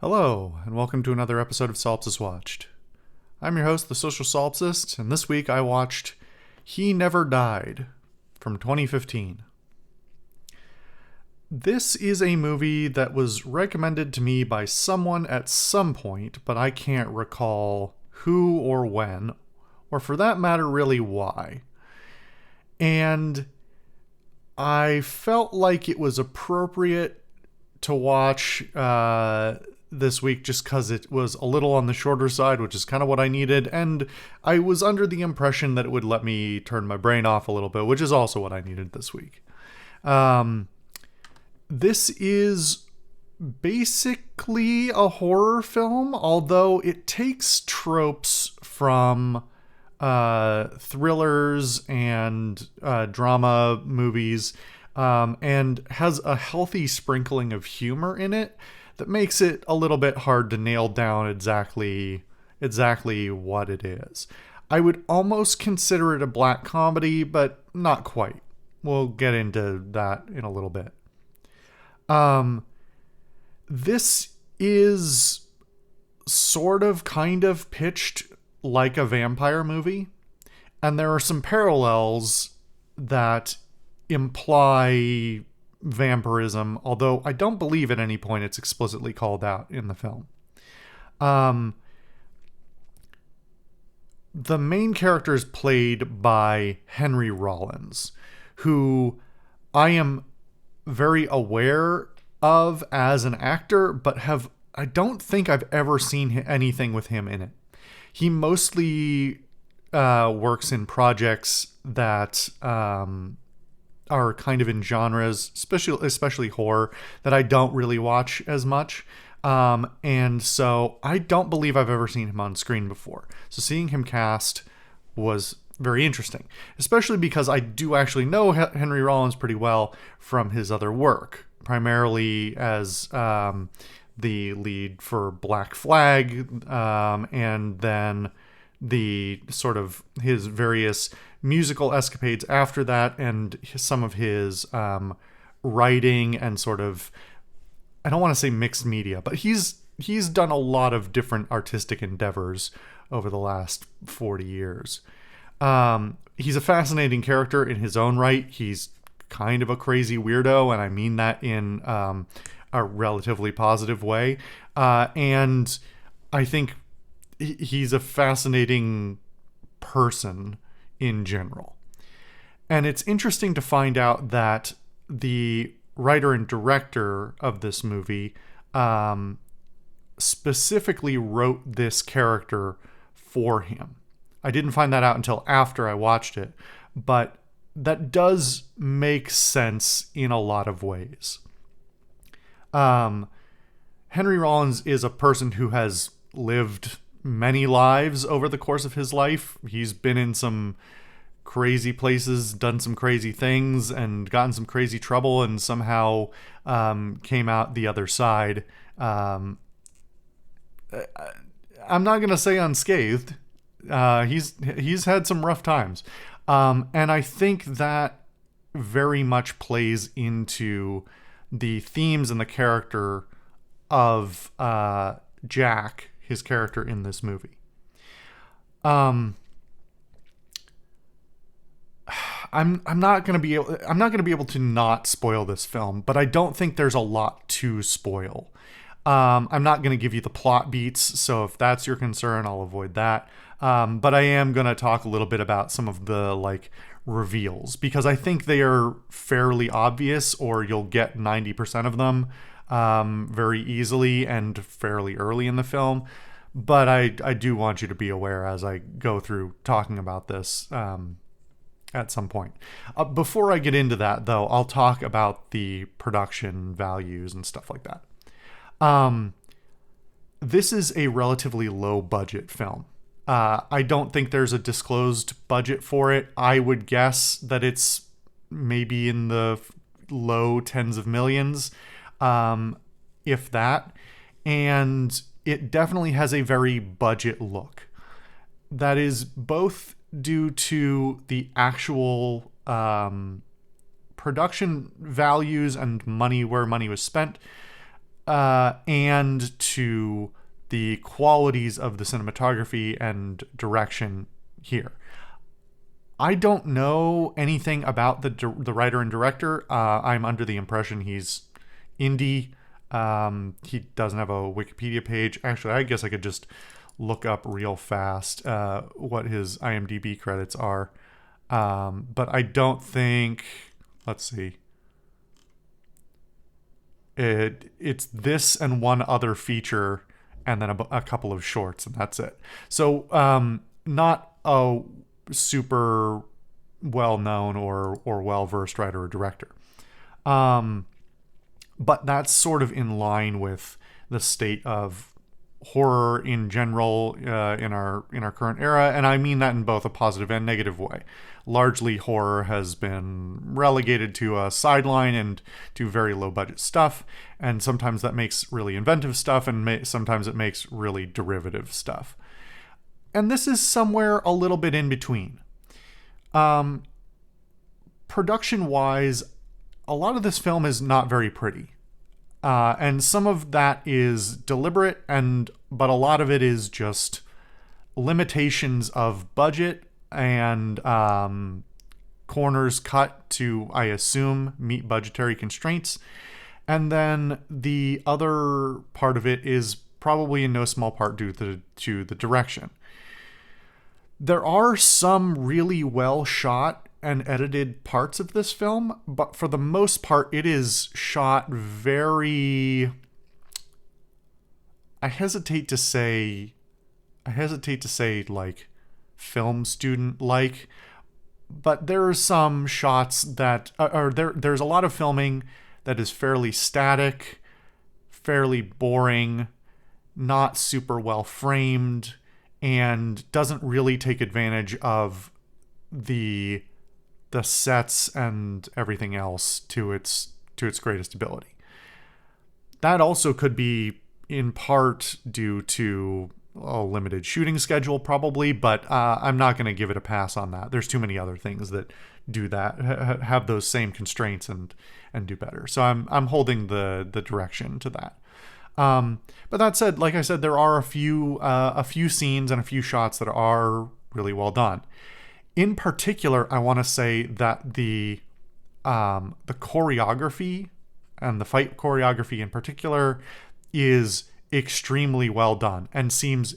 Hello, and welcome to another episode of Solipsist Watched. I'm your host, the Social Solipsist, and this week I watched He Never Died from 2015. This is a movie that was recommended to me by someone at some point, but I can't recall who or when, or for that matter, really why. And I felt like it was appropriate to watch this week just because it was a little on the shorter side, which is kind of what I needed, and I was under the impression that it would let me turn my brain off a little bit, which is also what I needed this week. This is basically a horror film, although it takes tropes from thrillers and drama movies, and has a healthy sprinkling of humor in it that makes it a little bit hard to nail down exactly what it is. I would almost consider it a black comedy, but not quite. We'll get into that in a little bit. This is sort of kind of pitched like a vampire movie, and there are some parallels that imply vampirism, although I don't believe at any point it's explicitly called out in the film. The main character is played by Henry Rollins, who I am very aware of as an actor, but I don't think I've ever seen anything with him in it. He mostly works in projects that are kind of in genres, especially horror, that I don't really watch as much. And so I don't believe I've ever seen him on screen before. So seeing him cast was very interesting, especially because I do actually know Henry Rollins pretty well from his other work, primarily as the lead for Black Flag, and then the sort of his various musical escapades after that, and some of his writing and sort of, I don't want to say mixed media, but he's done a lot of different artistic endeavors over the last 40 years. He's a fascinating character in his own right. He's kind of a crazy weirdo, and I mean that in a relatively positive way. And I think he's a fascinating person in general. And it's interesting to find out that the writer and director of this movie specifically wrote this character for him. I didn't find that out until after I watched it, but that does make sense in a lot of ways. Henry Rollins is a person who has lived many lives over the course of his life. He's been in some crazy places, done some crazy things, and gotten some crazy trouble, and somehow came out the other side. I'm not gonna say unscathed. He's had some rough times, and I think that very much plays into the themes and the character of Jack, his character in this movie. I'm not going to be able to not spoil this film, but I don't think there's a lot to spoil. I'm not going to give you the plot beats, so if that's your concern, I'll avoid that. But I am going to talk a little bit about some of the reveals, because I think they are fairly obvious, or you'll get 90% of them very easily and fairly early in the film. But I do want you to be aware as I go through talking about this at some point. Before I get into that, though, I'll talk about the production values and stuff like that. This is a relatively low budget film. I don't think there's a disclosed budget for it. I would guess that it's maybe in the low tens of millions, if that. And it definitely has a very budget look. That is both due to the actual production values and money, where money was spent, and to the qualities of the cinematography and direction here. I don't know anything about the writer and director. I'm under the impression he's indie. He doesn't have a Wikipedia page. Actually, I guess I could just look up real fast what his IMDb credits are. But I don't think. Let's see. It's this and one other feature, and then a couple of shorts, and that's it. So not a super well known or well versed writer or director. But that's sort of in line with the state of horror in general in our current era, and I mean that in both a positive and negative way. Largely, horror has been relegated to a sideline and to very low budget stuff, and sometimes that makes really inventive stuff, and sometimes it makes really derivative stuff. And this is somewhere a little bit in between. Production-wise, a lot of this film is not very pretty. And some of that is deliberate, but a lot of it is just limitations of budget and corners cut to, I assume, meet budgetary constraints. And then the other part of it is probably in no small part due to the direction. There are some really well shot and edited parts of this film, but for the most part, it is shot very... I hesitate to say like film student like, but there are some shots that there's a lot of filming that is fairly static, fairly boring, not super well framed, and doesn't really take advantage of the sets and everything else to its greatest ability. That also could be in part due to a limited shooting schedule, probably, but I'm not going to give it a pass on that. There's too many other things that do that, have those same constraints and do better. So I'm holding the direction to that. But that said, like I said, there are a few scenes and a few shots that are really well done. In particular, I want to say that the choreography and the fight choreography in particular is extremely well done and seems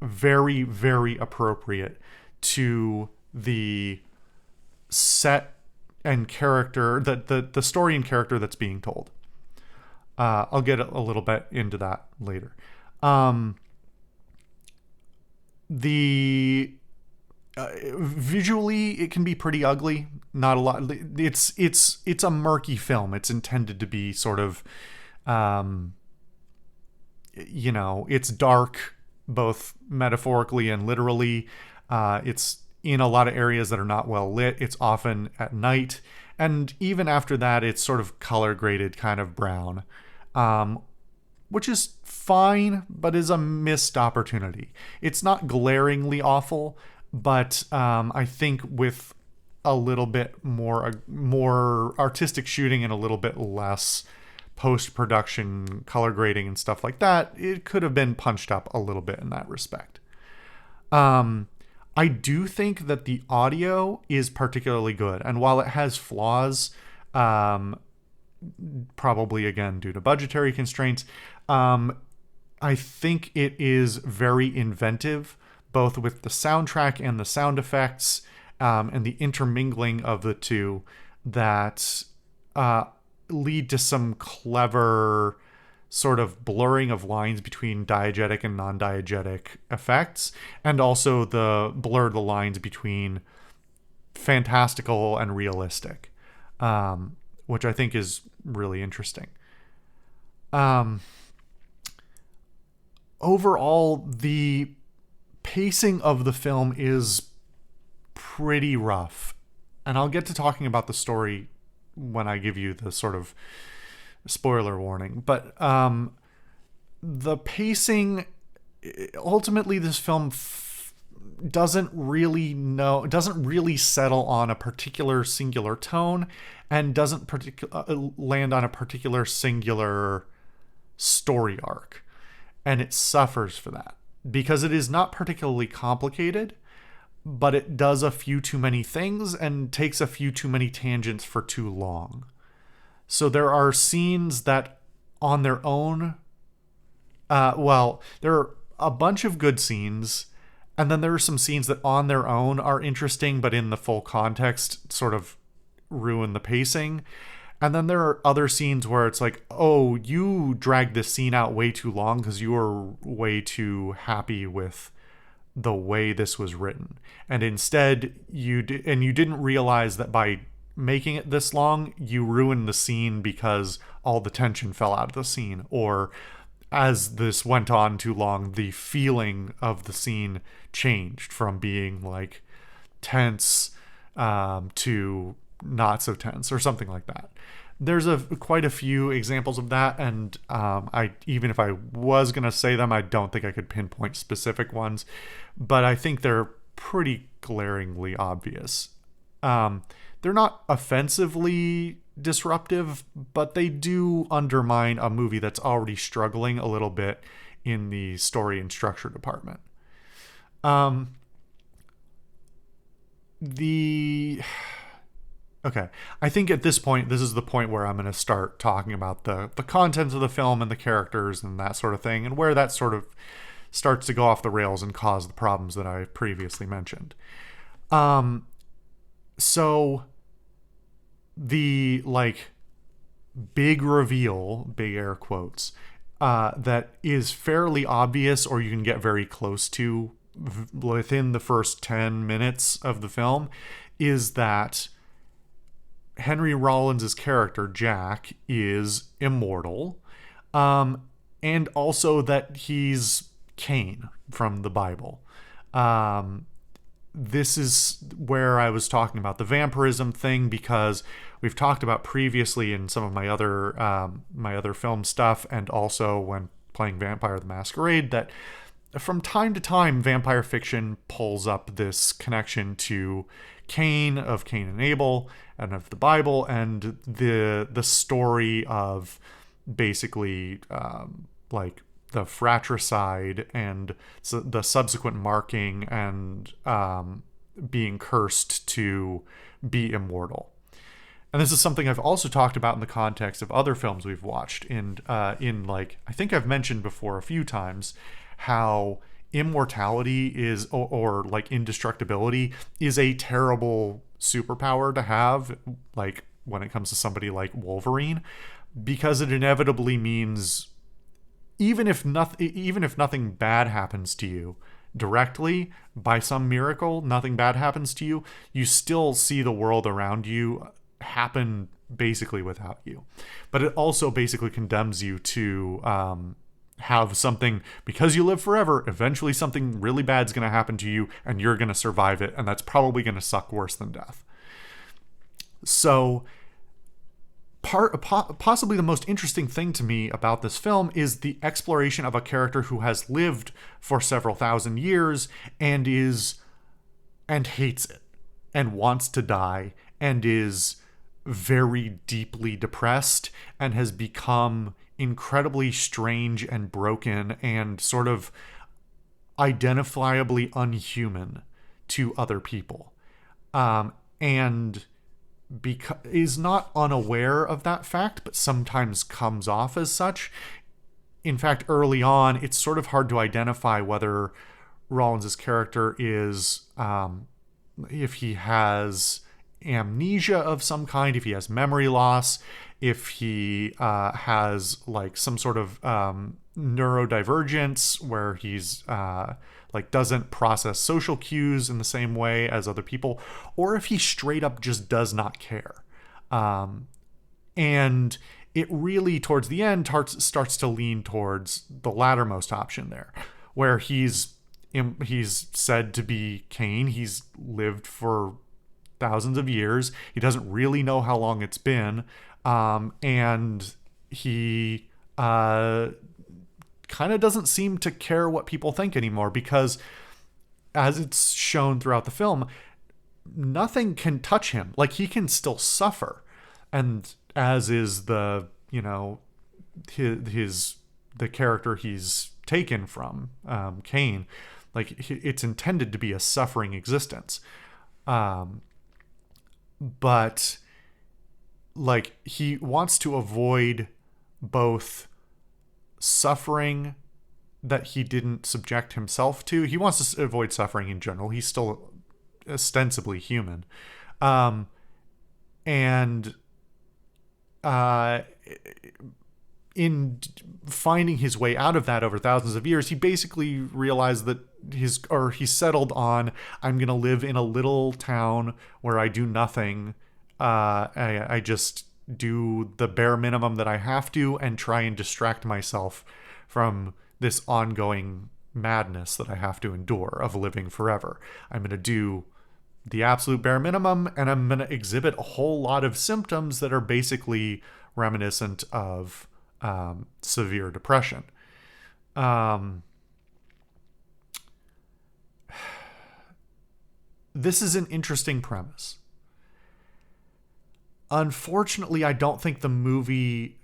very, very appropriate to the set and character, the story and character that's being told. I'll get a little bit into that later. Visually, it can be pretty ugly. Not a lot. It's a murky film. It's intended to be sort of, it's dark, both metaphorically and literally. It's in a lot of areas that are not well lit. It's often at night. And even after that, it's sort of color graded kind of brown, which is fine, but is a missed opportunity. It's not glaringly awful, but I think with a little bit more artistic shooting and a little bit less post-production color grading and stuff like that, it could have been punched up a little bit in that respect. I do think that the audio is particularly good, and while it has flaws, probably again due to budgetary constraints, I think it is very inventive, both with the soundtrack and the sound effects, and the intermingling of the two that lead to some clever sort of blurring of lines between diegetic and non-diegetic effects, and also blur the lines between fantastical and realistic, which I think is really interesting. Overall, the pacing of the film is pretty rough, and I'll get to talking about the story when I give you the sort of spoiler warning, but the pacing, ultimately this film doesn't really settle on a particular singular tone, and doesn't land on a particular singular story arc, and it suffers for that because it is not particularly complicated, but it does a few too many things and takes a few too many tangents for too long. So there are scenes that on their own, there are a bunch of good scenes, and then there are some scenes that on their own are interesting, but in the full context sort of ruin the pacing. And then there are other scenes where it's like, oh, you dragged this scene out way too long because you were way too happy with the way this was written. And instead, you didn't realize that by making it this long, you ruined the scene because all the tension fell out of the scene. Or as this went on too long, the feeling of the scene changed from being like tense to not so tense or something like that. There's quite a few examples of that, and even if I was going to say them, I don't think I could pinpoint specific ones, but I think they're pretty glaringly obvious. They're not offensively disruptive, but they do undermine a movie that's already struggling a little bit in the story and structure department. Okay, I think at this point, this is the point where I'm going to start talking about the contents of the film and the characters and that sort of thing, and where that sort of starts to go off the rails and cause the problems that I previously mentioned. So the big reveal, big air quotes, that is fairly obvious, or you can get very close to within the first 10 minutes of the film, is that Henry Rollins' character, Jack, is immortal, and also that he's Cain from the Bible. This is where I was talking about the vampirism thing, because we've talked about previously in some of my other film stuff, and also when playing Vampire the Masquerade, that from time to time vampire fiction pulls up this connection to Cain, of Cain and Abel, and of the Bible, and the story of basically the fratricide and the subsequent marking and being cursed to be immortal. And this is something I've also talked about in the context of other films we've watched. And I think I've mentioned before a few times how immortality is, or indestructibility is a terrible superpower to have, when it comes to somebody like Wolverine, because it inevitably means even if nothing bad happens to you directly, by some miracle, nothing bad happens to you, you still see the world around you happen basically without you. But it also basically condemns you to have something, because you live forever, eventually something really bad is going to happen to you and you're going to survive it, and that's probably going to suck worse than death. So possibly the most interesting thing to me about this film is the exploration of a character who has lived for several thousand years and hates it and wants to die and is very deeply depressed and has become incredibly strange and broken and sort of identifiably unhuman to other people, and is not unaware of that fact, but sometimes comes off as such. In fact, early on, it's sort of hard to identify whether Rollins' character is, if he has amnesia of some kind, if he has memory loss, if he has some sort of neurodivergence where he's doesn't process social cues in the same way as other people, or if he straight up just does not care. And it really, towards the end, starts to lean towards the lattermost option there, where he's said to be Cain. He's lived for thousands of years. He doesn't really know how long it's been. And he kind of doesn't seem to care what people think anymore, because as it's shown throughout the film, nothing can touch him. He can still suffer. And as is his the character he's taken from, Kane. Like, it's intended to be a suffering existence. But like, he wants to avoid both suffering that he didn't subject himself to. He wants to avoid suffering in general. He's still ostensibly human. And in finding his way out of that over thousands of years, he basically realized that he settled on, I'm going to live in a little town where I do nothing. I just do the bare minimum that I have to and try and distract myself from this ongoing madness that I have to endure of living forever. I'm going to do the absolute bare minimum, and I'm going to exhibit a whole lot of symptoms that are basically reminiscent of severe depression. This is an interesting premise. Unfortunately, I don't think the movie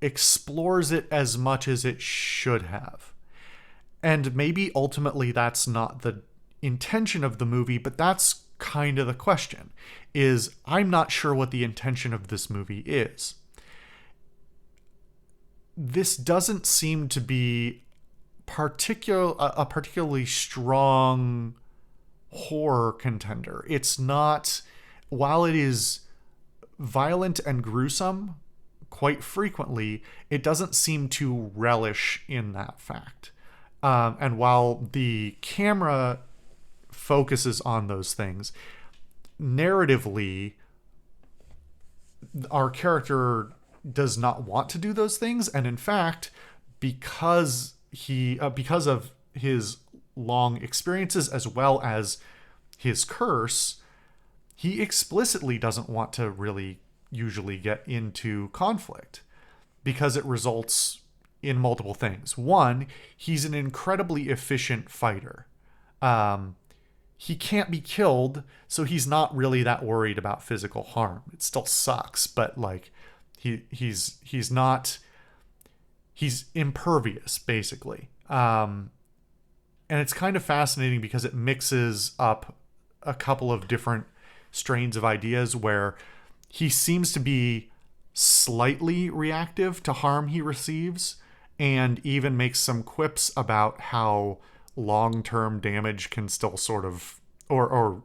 explores it as much as it should have. And maybe ultimately that's not the intention of the movie, but that's kind of the question. Is I'm not sure what the intention of this movie is. This doesn't seem to be a particularly strong horror contender. It's not, while it is violent and gruesome quite frequently, it doesn't seem to relish in that fact. And while the camera focuses on those things, narratively, our character does not want to do those things. And in fact, because of his long experiences as well as his curse, he explicitly doesn't want to really usually get into conflict because it results in multiple things. One, he's an incredibly efficient fighter. He can't be killed, so he's not really that worried about physical harm. It still sucks, but like he's impervious basically. And it's kind of fascinating because it mixes up a couple of different strains of ideas where he seems to be slightly reactive to harm he receives, and even makes some quips about how long-term damage can still sort of, or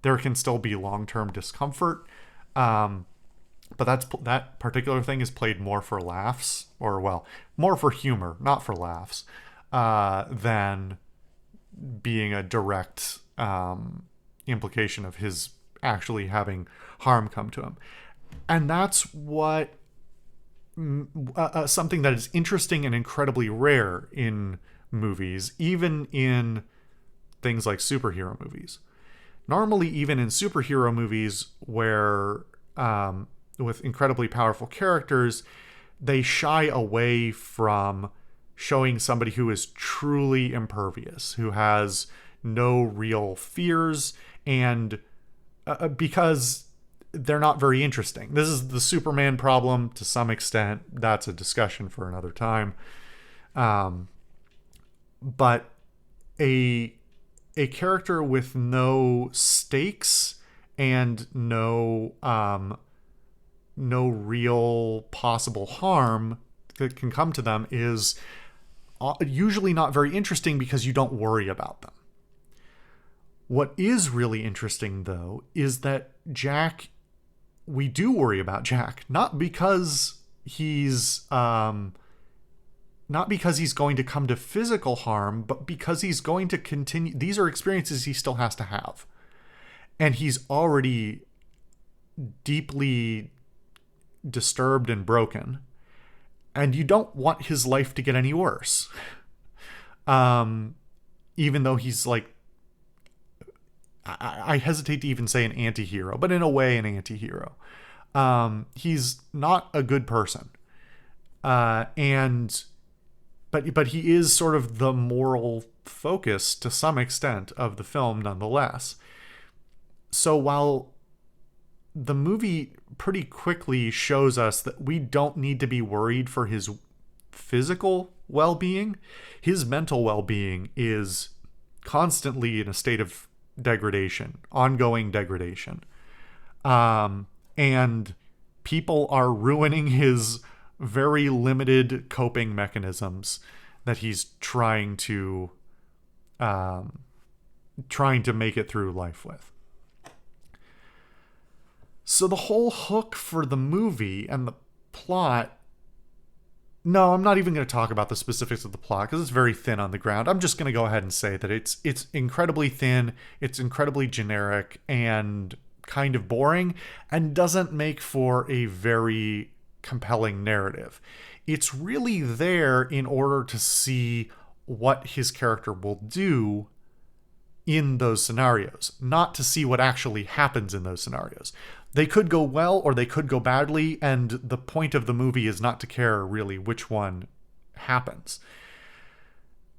there can still be long-term discomfort. But that particular thing is played more for laughs, or well, more for humor, not for laughs, than being a direct implication of his actually having harm come to him. And that's what something that is interesting and incredibly rare in movies, even in things like superhero movies. Normally, even in superhero movies where with incredibly powerful characters, they shy away from showing somebody who is truly impervious, who has no real fears, and because they're not very interesting. This is the Superman problem to some extent. That's a discussion for another time. But a character with no stakes and no real possible harm that can come to them is usually not very interesting because you don't worry about them. What is really interesting, though, is that we do worry about Jack, not because he's going to come to physical harm, but because he's going to continue. These are experiences he still has to have. And he's already deeply disturbed and broken. And you don't want his life to get any worse. Even though he's like, I hesitate to even say an anti-hero, but in a way an anti-hero. He's not a good person. But he is sort of the moral focus to some extent of the film nonetheless. So while the movie pretty quickly shows us that we don't need to be worried for his physical well-being. His mental well-being is constantly in a state of degradation, ongoing degradation. And people are ruining his very limited coping mechanisms that he's trying to make it through life with. So the whole hook for the movie and the plot, no, I'm not even going to talk about the specifics of the plot because it's very thin on the ground. I'm just going to go ahead and say that it's incredibly thin, it's incredibly generic and kind of boring, and doesn't make for a very compelling narrative. It's really there in order to see what his character will do in those scenarios, not to see what actually happens in those scenarios. They could go well or they could go badly, and the point of the movie is not to care really which one happens.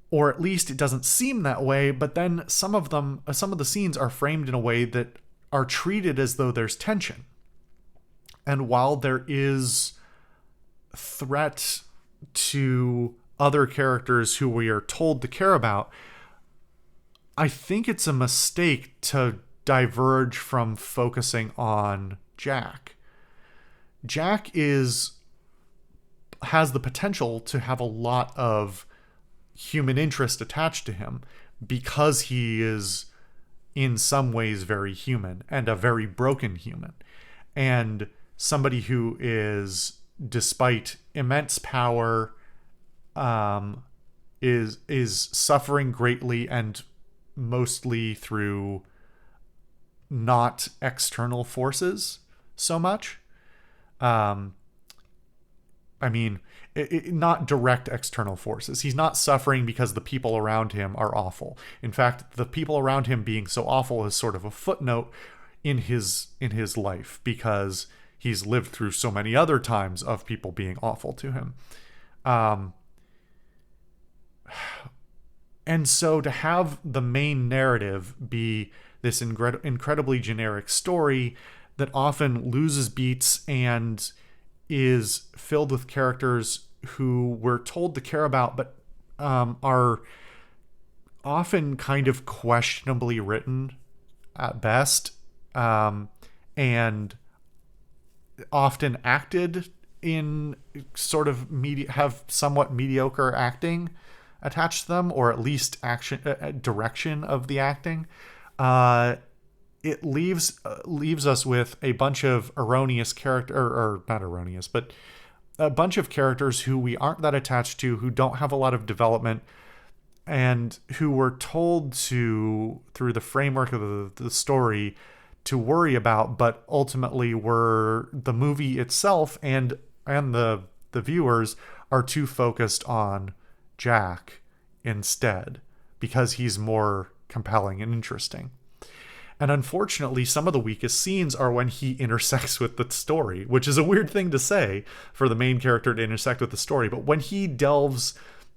Or at least it doesn't seem that way, but then some of the scenes are framed in a way that are treated as though there's tension. And while there is threat to other characters who we are told to care about, I think it's a mistake to diverge from focusing on Jack. Jack has the potential to have a lot of human interest attached to him because he is in some ways very human and a very broken human, and somebody who is, despite immense power, is suffering greatly, and mostly through not external forces so much. Not direct external forces. He's not suffering because the people around him are awful. In fact, the people around him being so awful is sort of a footnote in his life, because he's lived through so many other times of people being awful to him. And so to have the main narrative be this incredibly generic story that often loses beats and is filled with characters who we're told to care about, but are often kind of questionably written at best, and often acted in sort of have somewhat mediocre acting attached to them, or at least direction of the acting. It leaves us with a bunch of erroneous or not erroneous, but a bunch of characters who we aren't that attached to, who don't have a lot of development, and who we're told to, through the framework of the story, to worry about, but ultimately the movie itself and the viewers are too focused on Jack instead, because he's more compelling and interesting. And unfortunately, some of the weakest scenes are when he intersects with the story, which is a weird thing to say for the main character to intersect with the story. But when he delves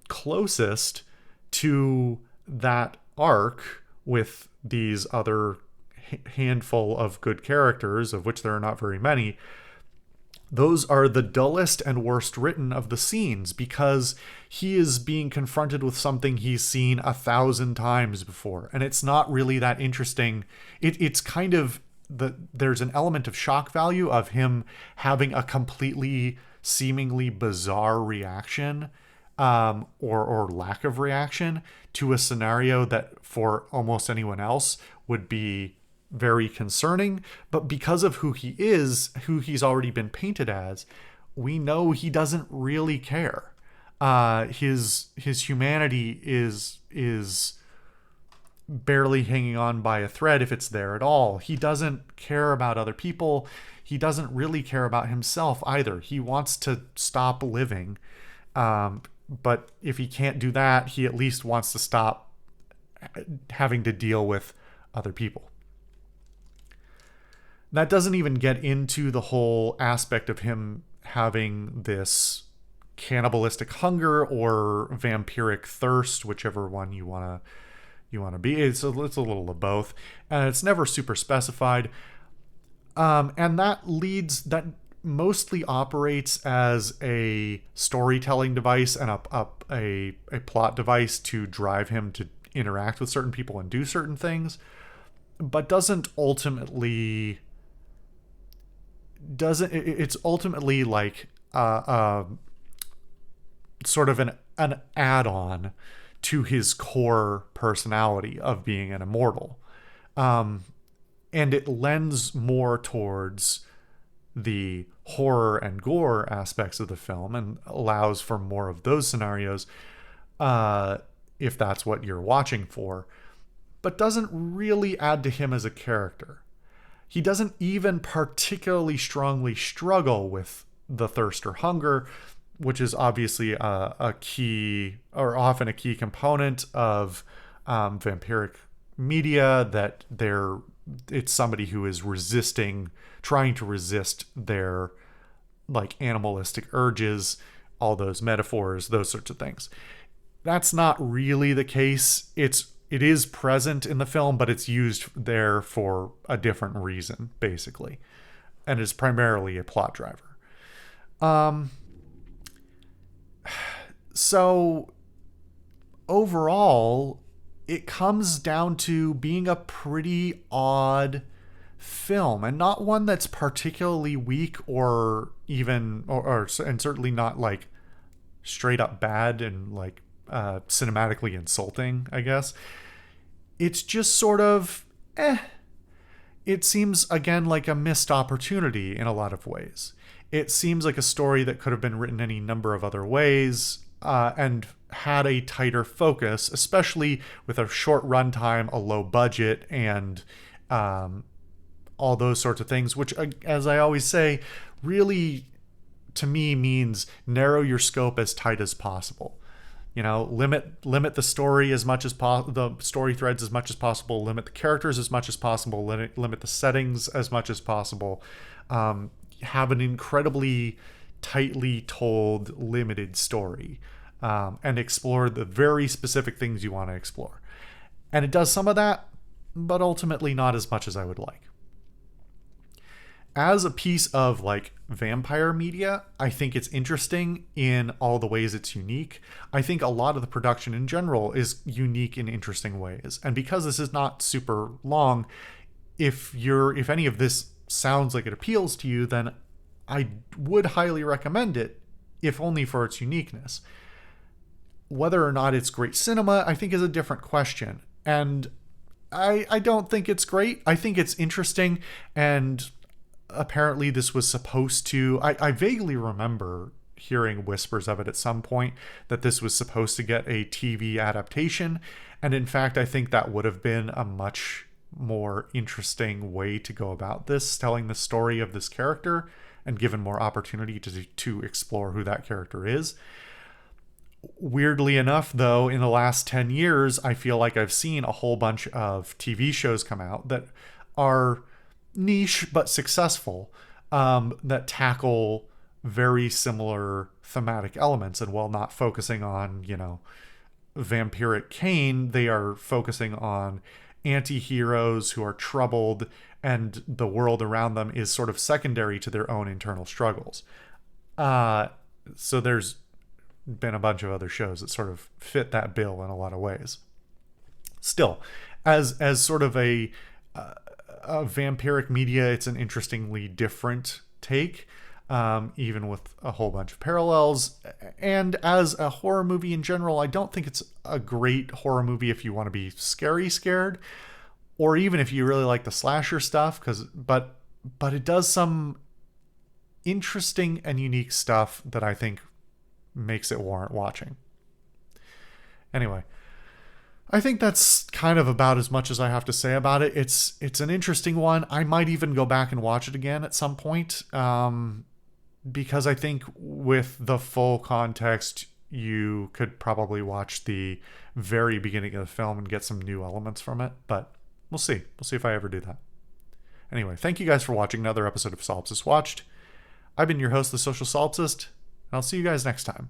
closest to that arc with these other handful of good characters, of which there are not very many, those are the dullest and worst written of the scenes, because he is being confronted with something he's seen 1,000 times before, and it's not really that interesting. It's kind of there's an element of shock value of him having a completely seemingly bizarre reaction, or lack of reaction to a scenario that for almost anyone else would be very concerning. But because of who he is, who he's already been painted as, we know he doesn't really care. His humanity is barely hanging on by a thread, if it's there at all. He doesn't care about other people. He doesn't really care about himself either. He wants to stop living. But if he can't do that, he at least wants to stop having to deal with other people. That doesn't even get into the whole aspect of him having this cannibalistic hunger or vampiric thirst, whichever one you want to be. It's a little of both, and it's never super specified. And that mostly operates as a storytelling device and a plot device to drive him to interact with certain people and do certain things, but it's ultimately like sort of an add-on to his core personality of being an immortal. And it lends more towards the horror and gore aspects of the film and allows for more of those scenarios, if that's what you're watching for, but doesn't really add to him as a character. He doesn't even particularly strongly struggle with the thirst or hunger, which is obviously a key, or often a key component of vampiric media, that it's somebody who is trying to resist their like animalistic urges, all those metaphors, those sorts of things. That's not really the case. It is present in the film, but it's used there for a different reason, basically, and is primarily a plot driver. So overall, it comes down to being a pretty odd film, and not one that's particularly weak or even, and certainly not like straight up bad and like cinematically insulting, I guess. It's just sort of it seems again like a missed opportunity in a lot of ways. It seems like a story that could have been written any number of other ways, and had a tighter focus, especially with a short runtime, a low budget, and all those sorts of things, which, as I always say, really to me means narrow your scope as tight as possible. You know, limit the story as much as the story threads as much as possible, limit the characters as much as possible, limit the settings as much as possible. Have an incredibly tightly told, limited story, and explore the very specific things you want to explore. And it does some of that, but ultimately not as much as I would like. As a piece of like vampire media, I think it's interesting in all the ways it's unique. I think a lot of the production in general is unique in interesting ways. And because this is not super long, if any of this sounds like it appeals to you, then I would highly recommend it, if only for its uniqueness. Whether or not it's great cinema, I think, is a different question. And I don't think it's great. I think it's interesting, and apparently this was supposed to... I vaguely remember hearing whispers of it at some point, that this was supposed to get a TV adaptation. And in fact, I think that would have been a much more interesting way to go about this, telling the story of this character, and given more opportunity to explore who that character is. Weirdly enough, though, in the last 10 years, I feel like I've seen a whole bunch of TV shows come out that are niche but successful, that tackle very similar thematic elements. And while not focusing on, vampiric Cain, they are focusing on anti-heroes who are troubled, and the world around them is sort of secondary to their own internal struggles. So there's been a bunch of other shows that sort of fit that bill in a lot of ways. Still, as sort of a vampiric media, it's an interestingly different take, even with a whole bunch of parallels. And as a horror movie in general, I don't think it's a great horror movie if you want to be scared, or even if you really like the slasher stuff, but it does some interesting and unique stuff that I think makes it warrant watching. Anyway, I think that's kind of about as much as I have to say about it. It's an interesting one. I might even go back and watch it again at some point, because I think with the full context, you could probably watch the very beginning of the film and get some new elements from it. But we'll see. We'll see if I ever do that. Anyway, thank you guys for watching another episode of Solipsist Watched. I've been your host, the Social Solipsist, and I'll see you guys next time.